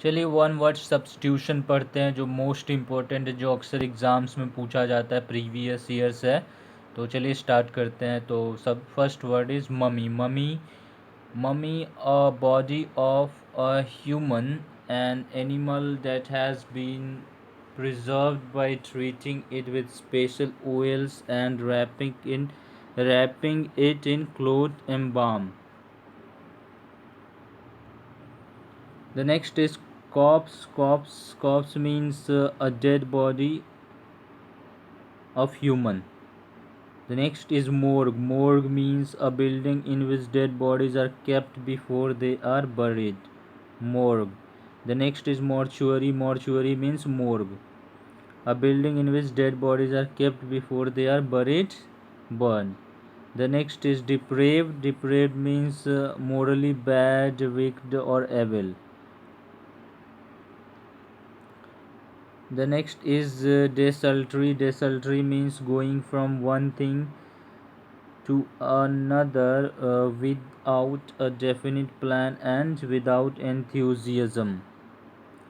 चलिए one word substitution पढ़ते हैं, जो मोस्ट इम्पोर्टेंट है, जो अक्सर एग्ज़ाम्स में पूछा जाता है, प्रीवियस ईयर्स है। तो चलिए स्टार्ट करते हैं। तो सब first word is mummy. Mummy, mummy a body of a human an animal that has been preserved by treating it with special oils and wrapping it in cloth and balm. The next is corpse. Corpse means a dead body of human. The next is morgue. Morgue means a building in which dead bodies are kept before they are buried. Morgue. The next is mortuary. Mortuary means morgue, a building in which dead bodies are kept before they are buried, burned. The next is depraved. Depraved means morally bad, wicked, or evil. The next is desultory. Desultory means going from one thing to another without a definite plan and without enthusiasm.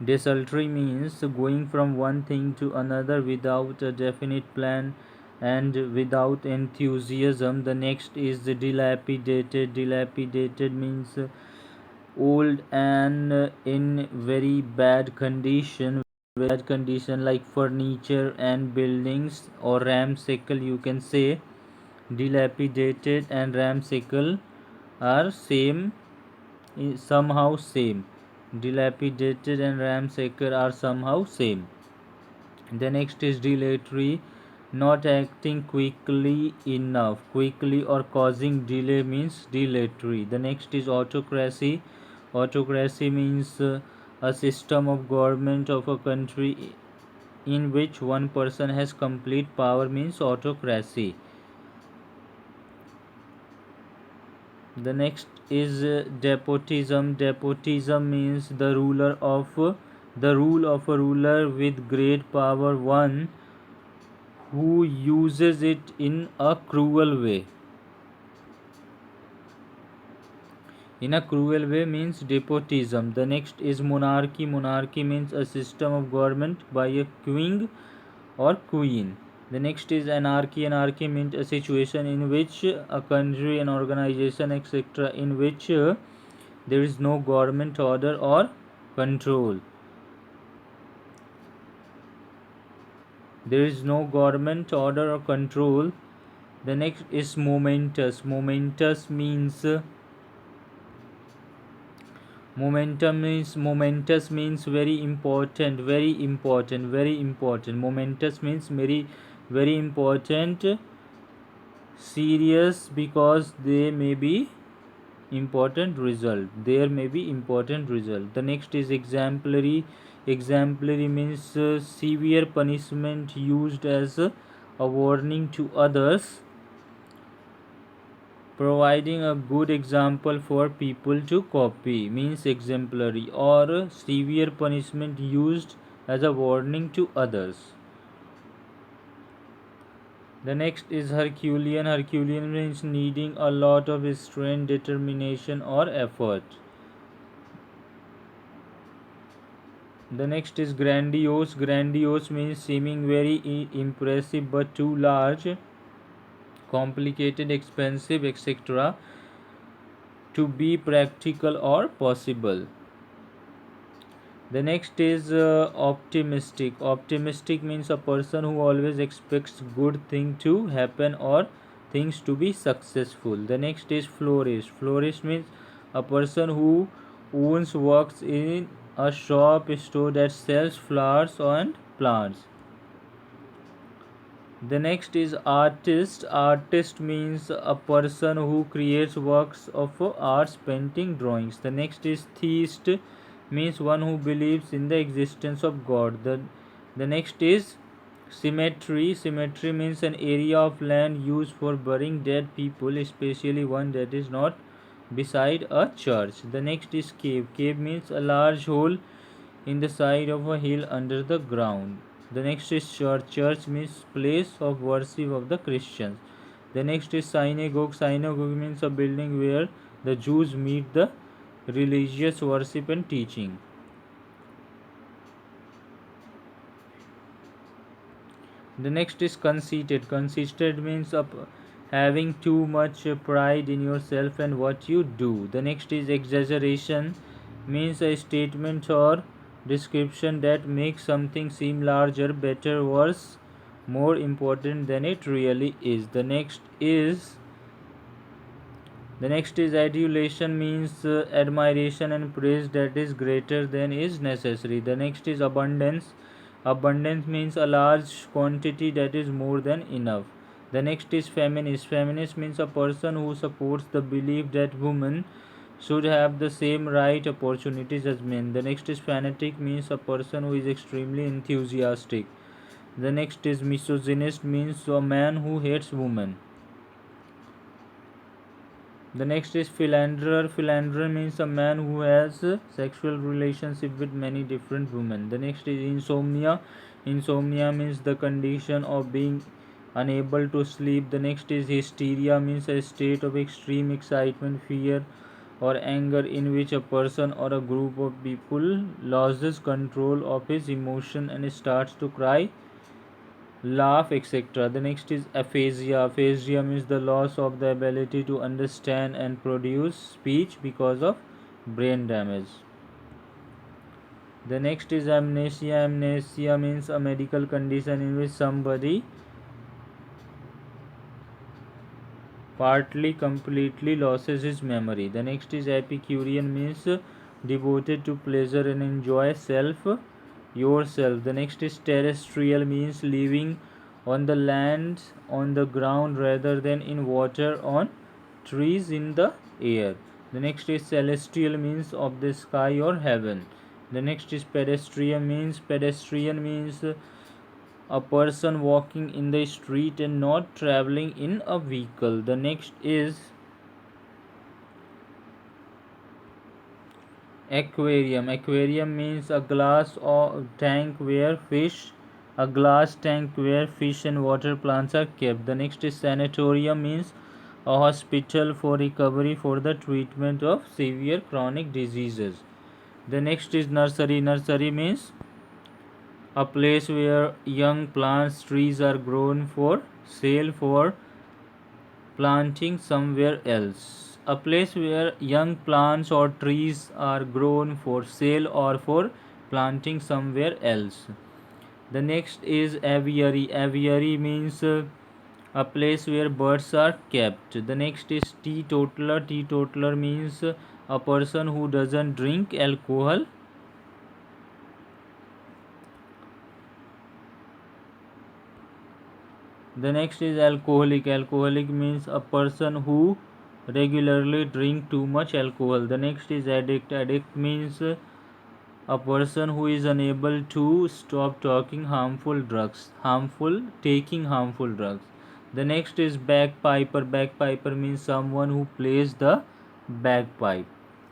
Desultory means going from one thing to another without a definite plan and without enthusiasm. The next is dilapidated. Dilapidated means old and in very bad condition. Bad condition like furniture and buildings, or ramshackle, you can say. Dilapidated and ramshackle are same, somehow same. Dilapidated and ramshackle are somehow same. The next is dilatory, not acting quickly enough. Quickly or causing delay means dilatory. The next is autocracy. Autocracy means a system of government of a country in which one person has complete power means autocracy. The next is despotism. Despotism means the rule of a ruler with great power, one who uses it in a cruel way. In a cruel way means despotism. The next is monarchy. Monarchy means a system of government by a king or queen. The next is anarchy. Anarchy means a situation in which a country, an organization, etc., in which there is no government order or control. There is no government order or control. The next is momentous. Momentous means very important, very important, very important. Momentous means very important, serious, because there may be important result. There may be important result. The next is exemplary. Exemplary means severe punishment used as a warning to others, providing a good example for people to copy means exemplary, or severe punishment used as a warning to others. The next is Herculean. Herculean means needing a lot of strength, determination, or effort. The next is grandiose. Grandiose means seeming very impressive but too large, complicated, expensive, etc., to be practical or possible. The next is optimistic. Optimistic means a person who always expects good thing to happen or things to be successful. The next is florist. Florist means a person who owns, works in a shop, store that sells flowers and plants. The next is artist. Artist means a person who creates works of arts, painting, drawings. The next is theist, means one who believes in the existence of God. The next is cemetery. Cemetery means an area of land used for burying dead people, especially one that is not beside a church. The next is cave. Cave means a large hole in the side of a hill under the ground. The next is church. Church means place of worship of the Christians. The next is synagogue. Synagogue means a building where the Jews meet the religious worship and teaching. The next is conceited. Conceited means having too much pride in yourself and what you do. The next is exaggeration, means a statement or description that makes something seem larger, better, worse, more important than it really is. The next is adulation, means admiration and praise that is greater than is necessary. The next is abundance. Abundance means a large quantity that is more than enough. The next is feminist. Feminist means a person who supports the belief that women should have the same right opportunities as men. The next is fanatic, means a person who is extremely enthusiastic. The next is misogynist, means a man who hates women. The next is philanderer. Philanderer means a man who has a sexual relationship with many different women. The next is insomnia. Insomnia means the condition of being unable to sleep. The next is hysteria, means a state of extreme excitement, fear, or anger in which a person or a group of people loses control of his emotion and starts to cry, laugh, etc. The next is aphasia. Aphasia means the loss of the ability to understand and produce speech because of brain damage. The next is amnesia. Amnesia means a medical condition in which somebody partly completely loses his memory. The next is Epicurean, means devoted to pleasure and enjoy self yourself. The next is terrestrial, means living on the land, on the ground rather than in water, on trees, in the air. The next is celestial, means of the sky or heaven. The next is pedestrian means a person walking in the street and not traveling in a vehicle. The next is aquarium. Aquarium means a glass or tank where fish, a glass tank where fish and water plants are kept. The next is sanatorium, means a hospital for recovery for the treatment of severe chronic diseases. The next is nursery. Nursery means a place where young plants, trees are grown for sale for planting somewhere else. A place where young plants or trees are grown for sale or for planting somewhere else. The next is aviary. Aviary means a place where birds are kept. The next is teetotaler. Teetotaler means a person who doesn't drink alcohol. The next is alcoholic. Alcoholic means a person who regularly drink too much alcohol. The next is addict. Addict means a person who is unable to stop taking harmful drugs. The next is bagpiper. Bagpiper means someone who plays the bagpipe.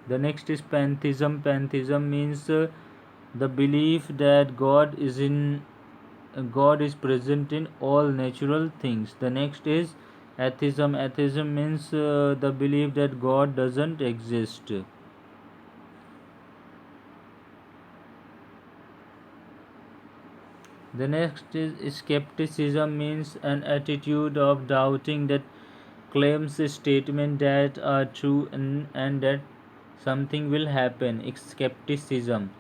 The next is pantheism. Pantheism means the belief that God is present in all natural things. The next is atheism. Atheism means the belief that God doesn't exist. The next is skepticism, means an attitude of doubting that claims a statement that are true and that something will happen. Skepticism.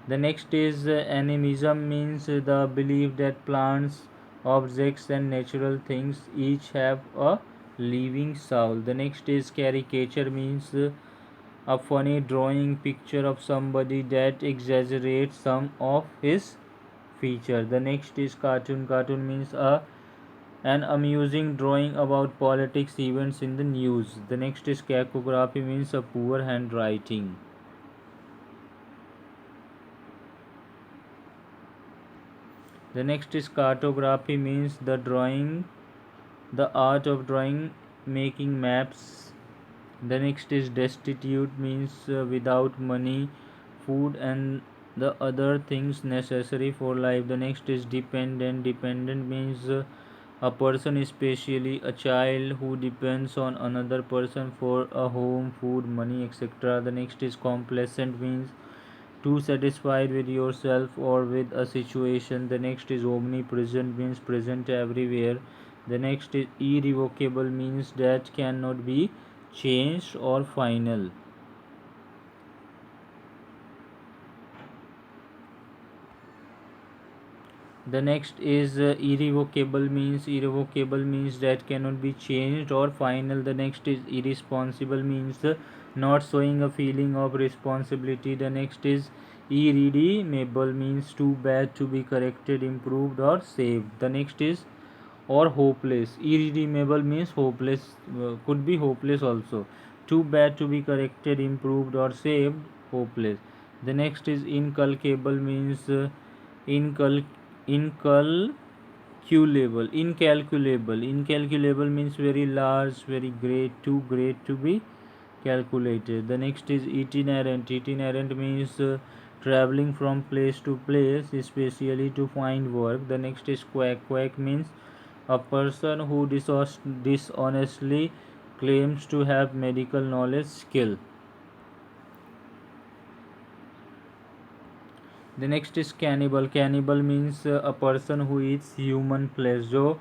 The next is animism, means the belief that plants, objects, and natural things each have a living soul. The next is caricature, means a funny drawing picture of somebody that exaggerates some of his feature. The next is cartoon. Cartoon means an amusing drawing about politics events in the news. The next is cacography, means a poor handwriting. The next is cartography, means the art of drawing, making maps. The next is destitute, means without money, food, and the other things necessary for life. The next is dependent. Dependent means a person, especially a child, who depends on another person for a home, food, money, etc. The next is complacent, means too satisfied with yourself or with a situation. The next is omnipresent, means present everywhere. The next is irrevocable, means that cannot be changed or final. The next is irrevocable means that cannot be changed or final. The next is irresponsible, means not showing a feeling of responsibility. The next is irredeemable, means too bad to be corrected, improved or saved. The next is or hopeless. Irredeemable means hopeless, could be hopeless also. Too bad to be corrected, improved or saved, hopeless. The next is inculcable, means incul- incalculable means very large, very great, too great to be calculated. The next is itinerant means traveling from place to place, especially to find work. The next is quack means a person who dishonestly claims to have medical knowledge, skill. The next is cannibal means a person who eats human flesh, जो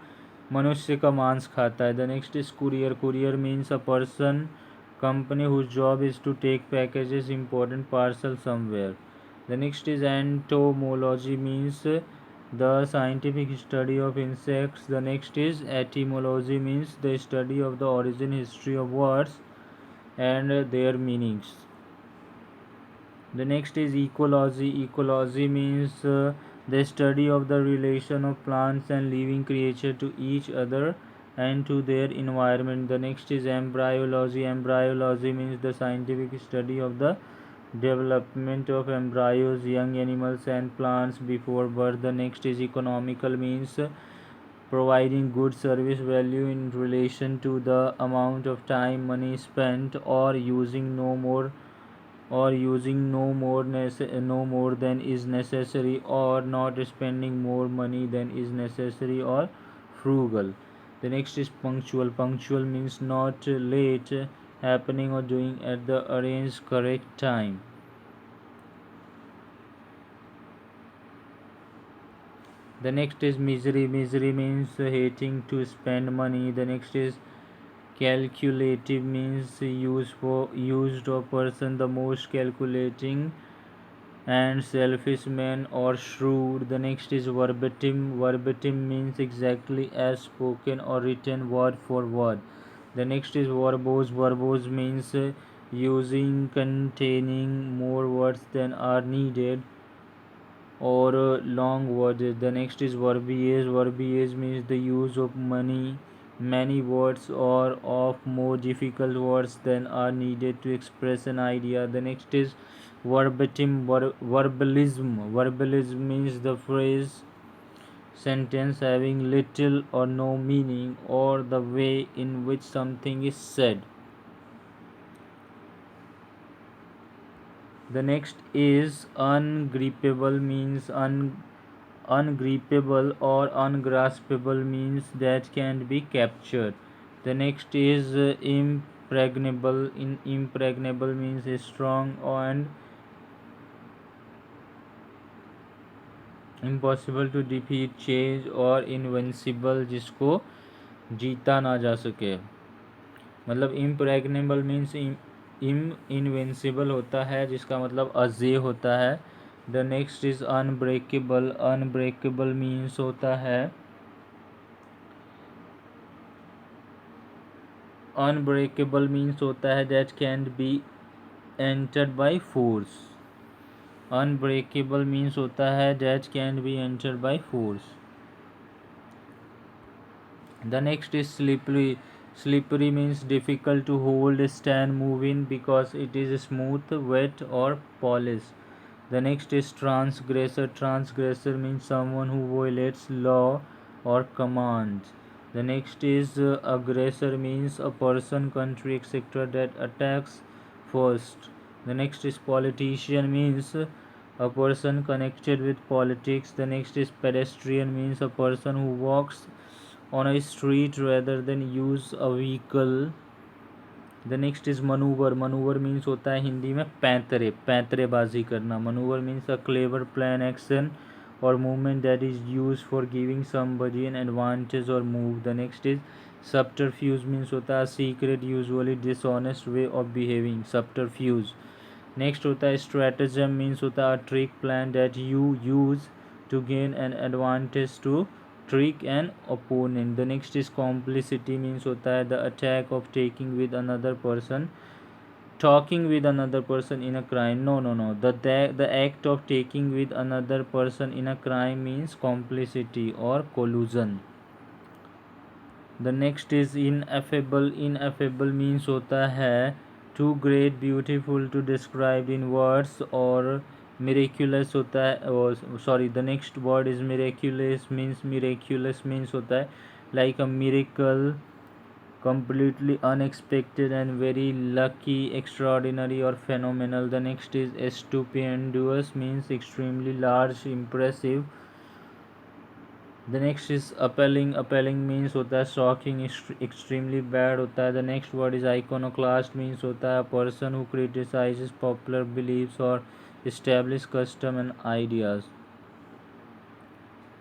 मनुष्य का मांस खाता है. The next is courier means a person, company whose job is to take packages, important parcel somewhere. The next is entomology, means the scientific study of insects. The next is etymology, means the study of the origin, history of words and their meanings. The next is ecology means the study of the relation of plants and living creatures to each other and to their environment. The next is embryology means the scientific study of the development of embryos, young animals and plants before birth. The next is economical, means providing good service value in relation to the amount of time, money spent, or using no more no more than is necessary, or not spending more money than is necessary, or frugal. The next is punctual means not late, happening or doing at the arranged correct time. The next is misery means hating to spend money. The next is calculative means used of person the most calculating and selfish man or shrewd. The next is verbatim means exactly as spoken or written word for word. The next is verbose means using containing more words than are needed or long words. The next is verbiage means the use of many words or of more difficult words than are needed to express an idea. The next is verbalism means the phrase sentence having little or no meaning, or the way in which something is said. The next is ungrippable means ungrippable or ungraspable means that can be captured. The next is impregnable. Impregnable means strong and impossible to defeat, change और invincible जिसको जीता ना जा सके. मतलब impregnable means invincible होता है, जिसका मतलब अजेय होता है. The next is unbreakable means होता है that can be entered by force. Unbreakable means होता है that can be entered by force. The next is slippery. Slippery means difficult to hold, stand, move in because it is smooth, wet or polished. The next is transgressor. Transgressor means someone who violates law or commands. The next is aggressor means a person, country, etc. that attacks first. The next is politician means a person connected with politics. The next is pedestrian means a person who walks on a street rather than use a vehicle. The next is manoeuvre. Manoeuvre means होता है हिंदी में पैंतरेबाजी करना. Manoeuvre means a clever plan action or movement that is used for giving somebody an advantage or move. The next is subterfuge means होता है secret usually dishonest way of behaving. Subterfuge. Next होता है stratagem means होता है trick plan that you use to gain an advantage to trick an opponent. The next is complicity means होता है the attack of talking with another person in a crime. No, the act of taking with another person in a crime means complicity or collusion. The next is ineffable. Ineffable means होता है too great, beautiful to describe in words, or miraculous होता है the next word is miraculous means होता है like a miracle, completely unexpected and very lucky, extraordinary or phenomenal. The next is stupendous means extremely large, impressive. The next is appalling. Appalling means होता है shocking, extremely bad होता है. The next word is iconoclast means होता है person who criticizes popular beliefs or established custom and ideas.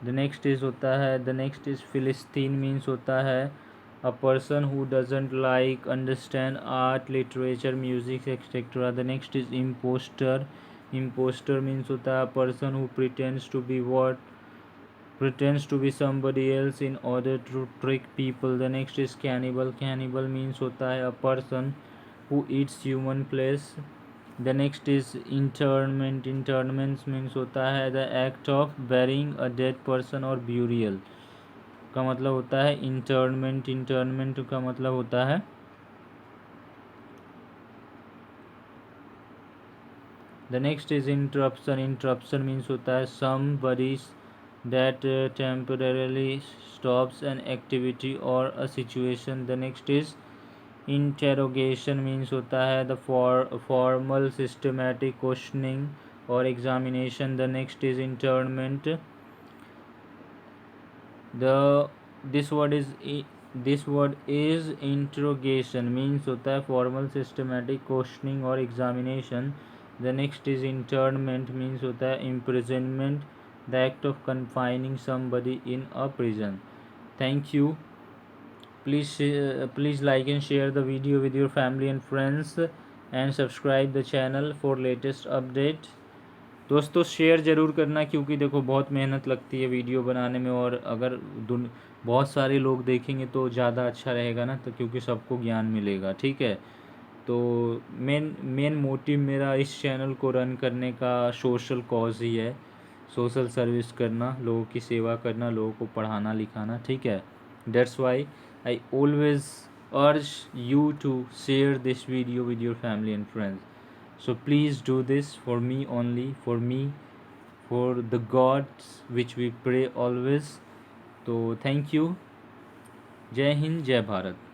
The next is Philistine means होता है a person who doesn't like, understand art, literature, music, etc. The next is imposter. Imposter means होता है a person who pretends to be somebody else in order to trick people. The next is cannibal. Cannibal means होता है a person who eats human flesh. The next is interment. Interment means होता है the act of burying a dead person or burial का मतलब होता है इंटर्नमेंट. इंटर्नमेंट का मतलब होता है the next is interruption. Interruption means होता है somebody that temporarily stops an activity or a situation. The next is interrogation means होता है the formal systematic questioning or examination. The next is internment. This word is interrogation means होता है formal systematic questioning or examination. The next is internment means होता है imprisonment, the act of confining somebody in a prison. Thank you. Please like and share the video with your family and friends and subscribe the channel for latest update. दोस्तों share ज़रूर करना क्योंकि देखो बहुत मेहनत लगती है वीडियो बनाने में, और अगर बहुत सारे लोग देखेंगे तो ज़्यादा अच्छा रहेगा ना, तो क्योंकि सबको ज्ञान मिलेगा. ठीक है, तो मेन मोटिव मेरा इस चैनल को रन करने का सोशल कॉज ही है. सोशल सर्विस करना, लोगों की सेवा करना, लोगों को पढ़ाना लिखाना. ठीक है, that's why I always urge you to share this video with your family and friends. So please do this for me only, for me, for the gods which we pray always. So thank you. जय हिंद, जय भारत.